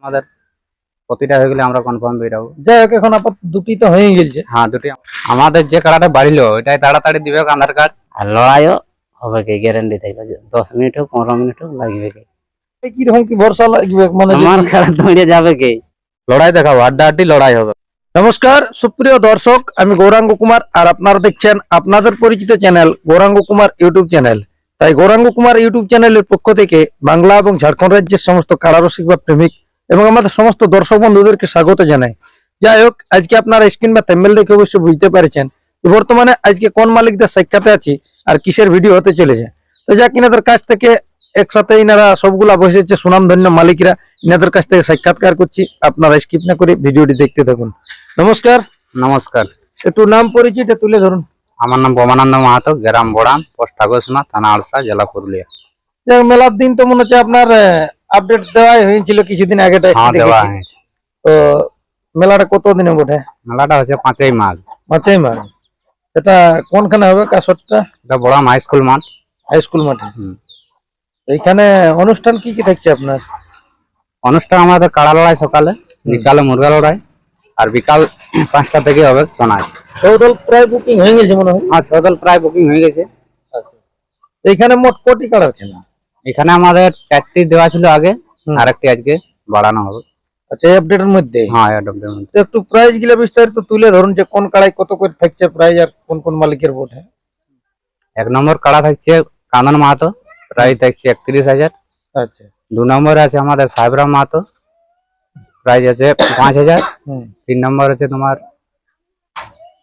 আমাদের প্রতিটা হয়ে গেলে আমরা কনফার্ম বেরাবো। যাই হোক, এখন আপাতত দুটি তো হয়ে গেছে। হ্যাঁ, দুটি আমাদের যে কাড়াটা বাড়িলো ওইটাই তাড়াতাড়ি দিবে আধার কার্ড। আর লড়াইও হবে কি গ্যারান্টি থাকবে, 10 মিনিট হোক 15 মিনিট হোক লাগবে কি। কিরকম কি ভরসা লাগবে, মানে আমার খেলা দৌড়ে যাবে কি, লড়াই দেখাবো, আড্ডাআড্ডি লড়াই হবে। নমস্কার সুপ্রিয় দর্শক, আমি গৌরাঙ্গ কুমার আর আপনারা দেখছেন আপনাদের পরিচিত channel Gauranga Kumar YouTube channel. তাই গৌরাঙ্গ কুমার ইউটিউব চ্যানেলের পক্ষ থেকে বাংলা এবং ঝাড়খণ্ড রাজ্যের সমস্ত কারারসিক বা প্রেমিক এবং আমাদের সমস্ত দর্শক বন্ধুদেরকে স্বাগত জানাই। যাই হোক, আজকে আপনারা স্ক্রিন বা থাম্বনেল দেখে অবশ্যই বুঝতে পেরেছেন যে বর্তমানে আজকে কোন মালিকদের সাক্ষাতে আছি আর কিসের ভিডিও হতে চলেছে। তো যা কিনাদের কাছ থেকে একসাথে ইনারা সবগুলা বসেছে সুনামধন্য মালিকরা, ইনাদের কাছ থেকে সাক্ষাৎকার করছি। আপনারা স্কিপ না করে ভিডিওটি দেখতে থাকুন। নমস্কার। নমস্কার। একটু নাম পরিচয়টা তুলে ধরুন। আমার নাম বোমানন্দ মাহাতো, গ্রাম বড়াম, পোস্ট ঠাকুরসীমা, থানা আলসা, জেলা পুরুলিয়া। যাই হোক, মেলার দিন তো মনে হচ্ছে আপনার আপডেট দেওয়াই হয়েছিল কিছুদিন আগে। হ্যাঁ, দেওয়া হয়েছে। তো মেলাটা কতদিনে বটে? মেলাটা হচ্ছে 5ই মাঘ। 5ই মাঘ। এটা কোনখানে হবে কাসরটা? এটা বড়াম হাই স্কুল মাঠ। হাই স্কুল মাঠে। এইখানে অনুষ্ঠান কি কি থাকছে আপনার? অনুষ্ঠান আমাদের কাড়া লড়াই সকালে, বিকালে মুরগা লড়াই, আর বিকাল 5টা থেকে হবে সোনাই। সৌদল প্রায় বুকিং হয়ে গেছে মনে হয়। আর সদল প্রায় বুকিং হয়ে গেছে। এইখানে মোট কোটি কাড়ার খেলা? এখানে আমাদের 4টি দেওয়া ছিল আগে, আর একটি আজকে বাড়ানো হবে। আচ্ছা, এই আপডেটের মধ্যে? হ্যাঁ, এডব্লিউর মধ্যে। তো একটু প্রাইস গুলা বিস্তারিত তুলে ধরুন, যে কোন কাড়াই কত করে থাকছে প্রাইস আর কোন কোন মালিকের বটে। 1 নম্বর কাড়া থাকছে কানন মাহাতো, প্রাইস থাকছে 31,000। আচ্ছা। 2 নম্বরে আছে আমাদের সাহেবরাম মাহাতো, প্রাইস আছে 5,000। 3 নম্বর আছে তোমার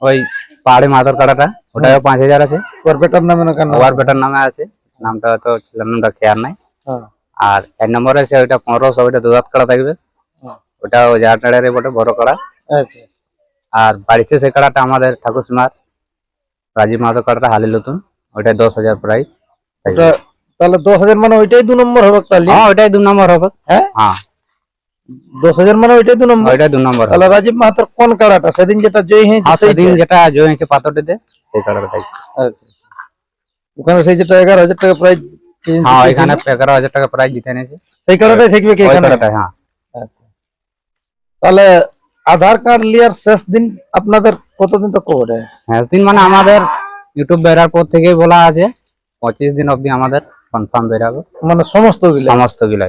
ওই পাহাড়ি মাহাতোর কাড়াটা, ওটাও 5,000 আছে। ওর বেটার নামে না কেন? ওভার বেটার নামে আছে, নামটা তো ছেলের নামটা খেয়াল নাই। আর 4 নম্বরে আছে ওইটা 1500, ওইটা দুধাত কাড়া থাকবে, ওটা জাটাড়ের বটে বড় কাড়া। আচ্ছা। আর বাড়িছে সেই কাড়াটা আমাদের ঠাকুরসীমার রাজীব মাহাতো কাড়াটা হালি নতুন, ওইটাই 10,000 প্রাইস। তাহলে 10,000 মানে ওইটাই 2 নম্বর হবে তাহলে? হ্যাঁ, ওইটাই 2 নম্বর হবে। হ্যাঁ, 10,000 মানে ওইটাই 2 নম্বর? ওইটাই 2 নম্বর। তাহলে রাজীব মাহাতোর কোন কাড়াটা সেদিন যেটা জয় হয়েছে? সেদিন যেটা জয় হয়েছে পাথরটিতে, সেই কাড়াটা থাকবে। আচ্ছা। ওখানে সেই যেটা 11,000 টাকা প্রাইস? হ্যাঁ, এখানে 11,000 টাকা প্রাইস জিতে নিয়েছে। সেই কাড়াটাই থাকবে কি এখানে? হ্যাঁ। আচ্ছা। তাহলে আধার কার্ড লিয়ার শেষ দিন আপনাদের কতদিন তো কোড? শেষ দিন মানে আমাদের ইউটিউব বেরার পর থেকেই বলা আছে 25 দিন অবধি আমাদের কনফার্ম বেরাবে, মানে সমস্ত গিলা।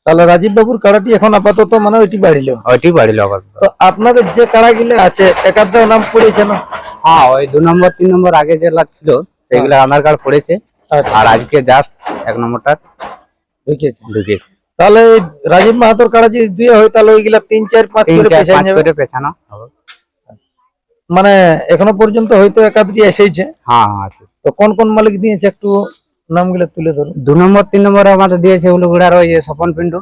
তাহলে রাজীব বাবুর কাড়াটি এখন আপাতত মানে ওইটি বাড়িলো? ওইটি বাড়িলো আপাতত। তো আপনাদের যে কাড়া গুলো আছে একাধারে নাম পড়েছে না? হ্যাঁ, ওই 2 নম্বর 3 নম্বর আগে যেগুলা ছিল সেগুলো আধার কার্ড পড়েছে। আর আজকে জাস্ট 1 নম্বরটা ঢুকেছে। তাহলে রাজীব মাহাতোর কাড়া যদি দুই হয় তাহলে ওইগুলা 3 4 5 করে পেছানো হবে। মানে এখনো পর্যন্ত হয়তো একাধিক এসেছে। হ্যাঁ, আছে। তো কোন কোন মালিক দিয়েছে একটু নামগুলো তুলে ধরুন। 2 নম্বর 3 নম্বরে আমাদের দিয়েছে উলুগুড়ার ওই স্বপন পিন্টু,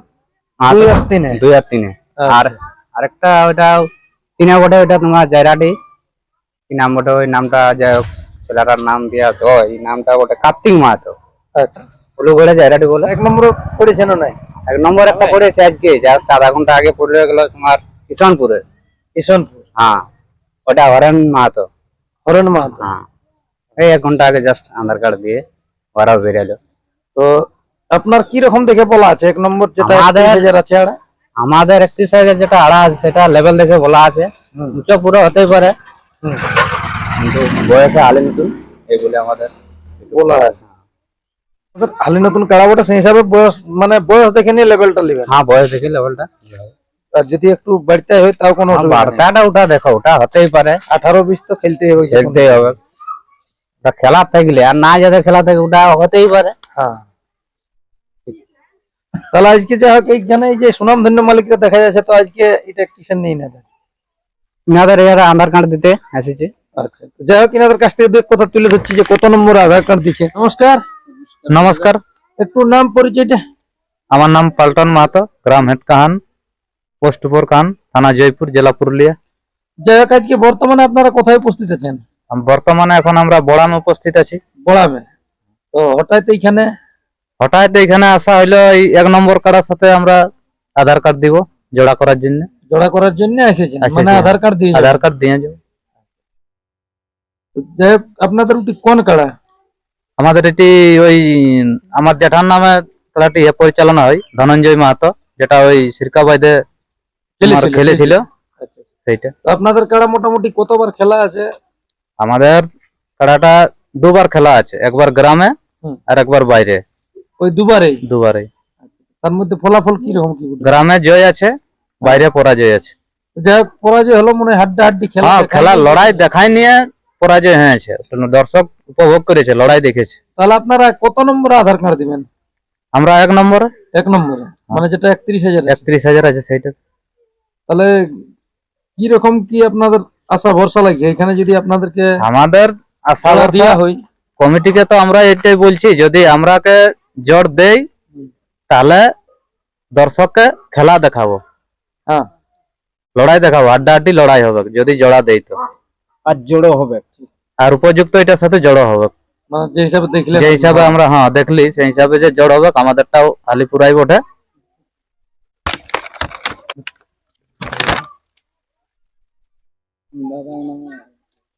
2 আর 3-এ। 2 আর 3-এ। আর আরেকটা ওইটা 3-এ বটে, ওইটা তোমার জায়রাটি কি নাম বটে, ওই নামটা যাই হোক ছেলেটার নাম দিয়া তো, এই নামটা বটে কার্তিক মাহাতো। আচ্ছা। উলুগুড়া জায়রাটি বলে। 1 নম্বর পড়েছে না? নাই, 1 নম্বর একটা পড়েছে আজকে জাস্ট আধা ঘন্টা আগে পড়ে গেল তোমার কিষণপুরে। হ্যাঁ, ওটা হরেন মাহাতো। হ্যাঁ, এই 1 ঘন্টা আগে জাস্ট আধার কার্ড দিয়ে ওরাও বেরিয়ে। তো আপনার কি রকম দেখে বলা আছে 1 নম্বর যেটা আছে আড়া? আমাদের 31,000 যেটা আড়া আছে সেটা লেভেল দেখে বলা আছে, উঁচু পুরো হতেই পারে, কিন্তু বয়সে আলি নতুন এইগুলো আমাদের বলা আছে। আলি নতুন কাড়া বটে, সেই হিসাবে বয়স মানে বয়স দেখে নিয়ে লেভেলটা নেবেন। হ্যাঁ, বয়স দেখে লেভেলটা। আর যদি একটু বাড়তে হয় তাও কোনো বাড়তাটা ওটা দেখো, ওটা হতেই পারে। 18-20 তো খেলতেই হবে। ওটা খেলা থাকলে আর না যাদের খেলা থাকে ওটা হতেই পারে। হ্যাঁ। তাহলে আজকে যা হোক এইখানে যে সুনামধন্য মালিকরা দেখা যাচ্ছে, তো আজকে এটা কিসের নেই না ইনাদের এরা আধার কার্ড দিতে এসেছে। আচ্ছা, যাই হোক ইনাদের কাছ থেকে 2 কথা তুলে ধরছি যে কত নম্বর আধার কার্ড দিচ্ছে। নমস্কার। নমস্কার। একটু নাম পরিচয়টা? আমার নাম পাল্টন মাহাতো, গ্রাম হেটকাহান, পোস্ট কান, থানা জয়পুর, জেলা পুরুলিয়া। যাই হোক, আজকে বর্তমানে আপনারা কোথায় উপস্থিত আছেন? বর্তমানে এখন আমরা বড়াম উপস্থিত আছি। বড়ামে। তো হঠাৎ এখানে আসা হইলো এই 1 নম্বর কার্ডের সাথে আমরা আধার কার্ড দিব জোড়া করার জন্য এসেছেন, মানে আধার কার্ড দিয়ে যাবো। যাই হোক, আপনাদের ওটি কোন কাড়া? আমাদের এটি ওই আমার জেঠার নামে খেলাটি পরিচালনা হয়, ধনঞ্জয় মাহাতো, যেটা ওই সিরকাবাইদে খেলেছিল আচ্ছা। সেইটা। তো আপনাদের কাড়া মোটামুটি কতবার খেলা আছে? আমাদের খেলাটা দুবার খেলা আছে, একবার গ্রামে হুম। আর একবার বাইরে, ওই দুবারেই? দুবারই। তার মধ্যে ফলাফল কি রকম কি বলবেন? গ্রামে জয় আছে, বাইরে পরাজয় আছে। যাই হোক, পরাজয় হলো মনে হয় হাড্ডাহাড্ডি খেলা। হ্যাঁ, দেখাই খেলা গেল। লড়াই দেখায় নিয়ে পরাজয় হয়েছে, দর্শক উপভোগ করেছে, লড়াই দেখেছে। তাহলে আপনারা কত নম্বরে আধার কার্ড দিবেন? আমরা 1 নম্বরে, 1 নম্বরে, মানে যেটা 31,000 আছে। 31,000 আছে সেইটা। তাহলে কি রকম কি আপনাদের আশা ভরসা লাগছে এখানে যদি আপনাদেরকে আমাদের আশা খেলা ভরসা দেওয়া হয়? কমিটিকে তো আমরা এটাই বলছি, যদি আমরাকে জোর দেই তাহলে দর্শককে খেলা দেখাবো, হ্যাঁ, লড়াই দেখাবো, হাড্ডাহাড্ডি লড়াই হবে যদি জোড়া দেই তো। আর জোড়ো হবে, আর উপযুক্ত এটার সাথে জড়ো হবে, মানে যে হিসাবে দেখলে যে হিসাবে আমরা দেখলি সেই হিসাবে যে জড় হবে। আমাদেরটাও আলিপুরাই বটে।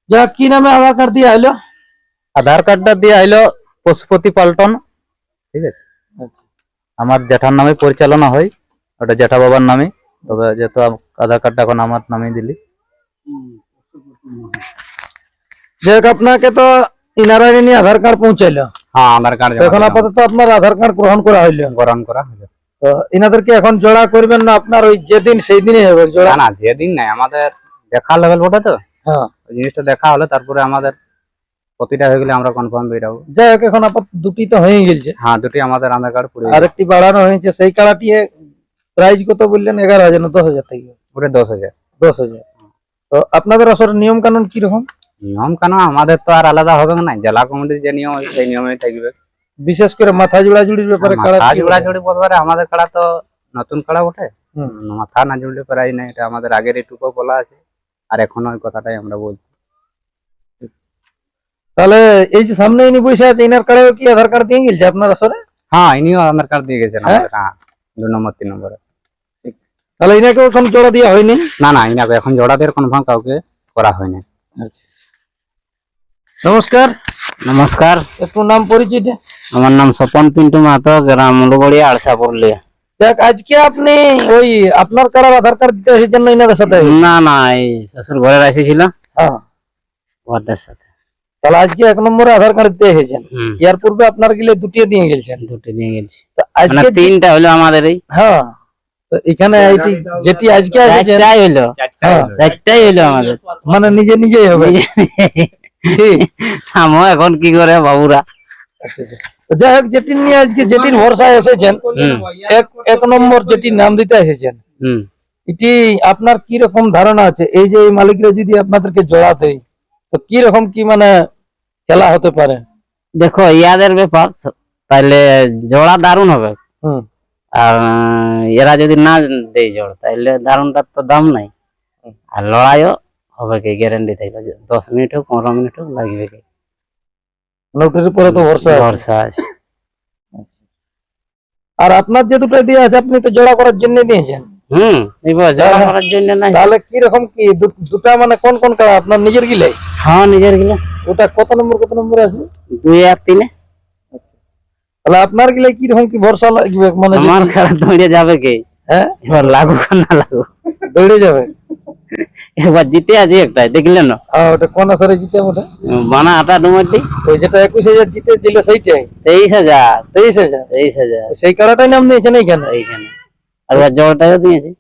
যা কি নামে আধার কার্ড দিয়ে আইলো? আধার কার্ডটা দিয়ে আইলো পশুপতি পাল্টন, ঠিক আছে। আমার জেঠার নামে পরিচালনা হয়, ওটা জেঠা বাবার নামে। তবে যেহেতু আধার কার্ডটা এখন আমার নামে দিলি। যাই হোক, আপনাকে তো ইনারাই নিয়ে আধার কার্ড পৌঁছাইলো। হ্যাঁ, আধার কার্ড এখন আপাতত আপনার আধার কার্ড গ্রহণ করা হইলো। গ্রহণ করা হলো। তো ইনাদেরকে এখন জোড়া করবেন না আপনার ওই যেদিন সেই দিনই হবে জোড়া? না না, যেদিন নাই, আমাদের দেখা লেভেল বটে তো, হ্যাঁ। ওই জিনিসটা দেখা হলে তারপরে আমাদের প্রতিটা হয়ে গেলে আমরা কনফার্ম বেরাবো। যাই হোক, এখন আপাতত দুটি তো হয়ে গেছে। হ্যাঁ, দুটি আমাদের আধার কার্ড পুরো আরেকটি বাড়ানো হয়েছে, সেই কাড়াটি প্রাইস কত বললেন? 11,000 না 10,000 থেকে? পুরো 10,000। 10,000। তো আপনাদের আসলে নিয়ম কানুন কি রকম? নিয়ম কানুন আমাদের তো আর আলাদা হবে না, জেলা কমিটির যে নিয়ম সেই নিয়মে থাকবে। বিশেষ করে মাথা জোড়াজুড়ির ব্যাপারে কাড়া মাথা কি বলে? জোড়াজুড়ি ব্যাপারে আমাদের কাড়া তো নতুন কাড়া বটে, হুম। মাথা না জুড়লে প্রায় না, এটা আমাদের আগের এটুকু বলা আছে, আর এখনো ওই কথাটাই আমরা বলছি। তাহলে এই যে সামনে ইনি বসে আছে, ইনার কাড়াও কি আধার কার্ড দিয়ে গেছে আপনার আসলে? হ্যাঁ, ইনিও আধার কার্ড দিয়ে গেছেন হ্যাঁ? আমাদের। হ্যাঁ, 2 নম্বর 3 নম্বরে। তাহলে ইনাকেও এখন জোড়া দেওয়া হয়নি? না না, ইনাকে এখন জোড়াদের কনফার্ম কাউকে করা হয়নি। নমস্কার। নমস্কার, একটু নাম পরিচয়টা। আমার নাম স্বপন পিন্টু মাহাতো, গ্রাম মুলুবড়িয়া, আড়সা পুরুলিয়া। দেখ, আজকে আপনি ওই আপনার কাড়ার আধার কার্ড দিতে এসেছেন না ইনাদের সাথে? না না, এই শ্বশুর ঘরে এসেছিল হ্যাঁ। ওদের সাথে। তাহলে আজকে 1 নম্বরে আধার কার্ড দিতে এসেছেন। হুম, এর পূর্বে আপনার গেলে দুটিয়ে দিয়ে গেছেন। দুটো নিয়ে গেছি, তো মানে আজকে 3টা হলো আমাদের। এই হ্যাঁ, তো এখানে এইটি যেটি আজকে এসেছেন, চারটাই হলো, হ্যাঁ, চারটাই হলো আমাদের। মানে নিজে নিজেই হবে। ঠিক। থামো, এখন কি করে বাবুরা। তো যাই হোক, যেটি নিয়ে আজকে যেটির ভরসায় এসেছেন, এক নম্বর যেটির নাম দিতে এসেছেন, হুম, এটি আপনার কি রকম ধারণা আছে? এই যে এই মালিকরা যদি আপনাদেরকে জোড়া দেয়, তো কি রকম কি মানে খেলা হতে পারে? দেখো ইয়াদের ব্যাপার, তাহলে জোড়া দারুণ হবে। হুম। আর এরা যদি না দেয় জোড়া, তাহলে দারুণটার তো দাম নাই। আর লড়াইও হবে কি গ্যারান্টি থাকবে, 10 মিনিট হোক 15 মিনিট হোক লাগবে কি, নোটের উপরে তো ভরসা আছে। ভরসা আছে। আর আপনার যে দুটো দিয়ে আছে, আপনি তো জোড়া করার জন্য দিয়েছেন। হুম, এবার জোড়া করার জন্য নাই। তাহলে কি রকম কি দুটা মানে কোন কোন কাড়া আপনার নিজের গিলে? হ্যাঁ, নিজের গিলা ওটা কত নম্বর আছে? 2 আর 3। তাহলে আপনার গিলে কি রকম কি ভরসা লাগবে? মানে আমার খেলা দৌড়ে যাবে কি, হ্যাঁ, এবার লাগুক আর না লাগুক, দৌড়ে যাবে। এবার জিতে আছে একটাই, দেখলেন না? ওটা কোন আসরে জিতে ওটা? বানা আটা ডুমাটি, ওই যেটা 21,000 জিতে ছিল সেইটাই? 23,000। 23,000? 23,000 সেই কাড়াটাই নাম নিয়েছেন এইখানে? এইখানে। আর ওর জোড়াটাও দিয়েছে।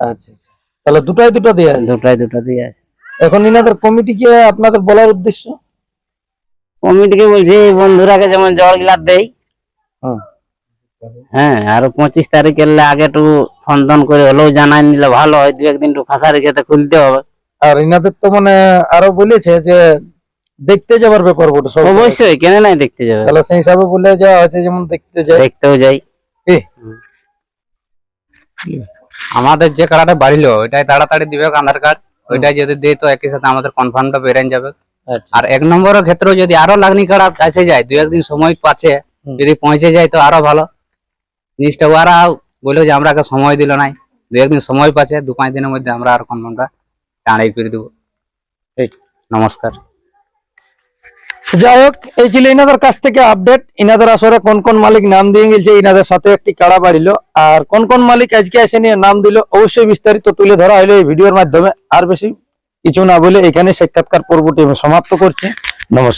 আচ্ছা, তাহলে দুটো দিয়ে আছে। দুটো দিয়ে আছে। এখন ইনাদের কমিটিকে আপনাদের বলার উদ্দেশ্য? কমিটিকে বলছি বন্ধুরাকে যেমন জল গিলাস দেই, হুম। হ্যাঁ, আর 25 তারিখ এলে আগে একটু ফোন টোন করে হলেও জানাই নিলে ভালো হয়, 2-1 দিন একটু ফাঁসা রেখে খুলতে হবে। আর ইনাদের তো মানে আরো বলেছে যে দেখতে যাবার ব্যাপার বটে সব। অবশ্যই, কেন নাই, দেখতে যাবে। তাহলে সেই হিসাবে বলে যাওয়া হয়েছে, যেমন দেখতে যায়। দেখতেও যাই। কি? আমাদের যে কার্ডটা বাড়িলো ওইটাই তাড়াতাড়ি দিবে আধার কার্ড, ওইটাই যদি দেয় তো একই সাথে আমাদের কনফার্মটা বেরিয়ে যাবে। আচ্ছা। আর 1 নম্বরের ক্ষেত্রে যদি আরো লাগনি কার্ড আসে যায়, 2-1 দিন সময় পাচ্ছে, যদি পৌঁছে যায় তো আরো ভালো জিনিসটা। ওরা বললো যে আমরা সময় দিল নাই, 2-1 দিন সময় পাচ্ছে, 2-5 দিনের মধ্যে আমরা আর কনফার্মটা চাঁড়াই করে দেবো। ঠিক, নমস্কার। যাই হোক, এই ছিল ইনাদের কাছ থেকে আপডেট। ইনাদের আসরে কোন কোন মালিক নাম দিয়ে গেছে, ইনাদের সাথে একটি কাড়া বাড়িল, আর কোন কোন মালিক আজকে এসে নিয়ে নাম দিল, অবশ্যই বিস্তারিত তুলে ধরা হলো এই ভিডিওর মাধ্যমে। আর বেশি কিছু না বলে এখানে সাক্ষাৎকার পর্বটি আমি সমাপ্ত করছি। নমস্কার।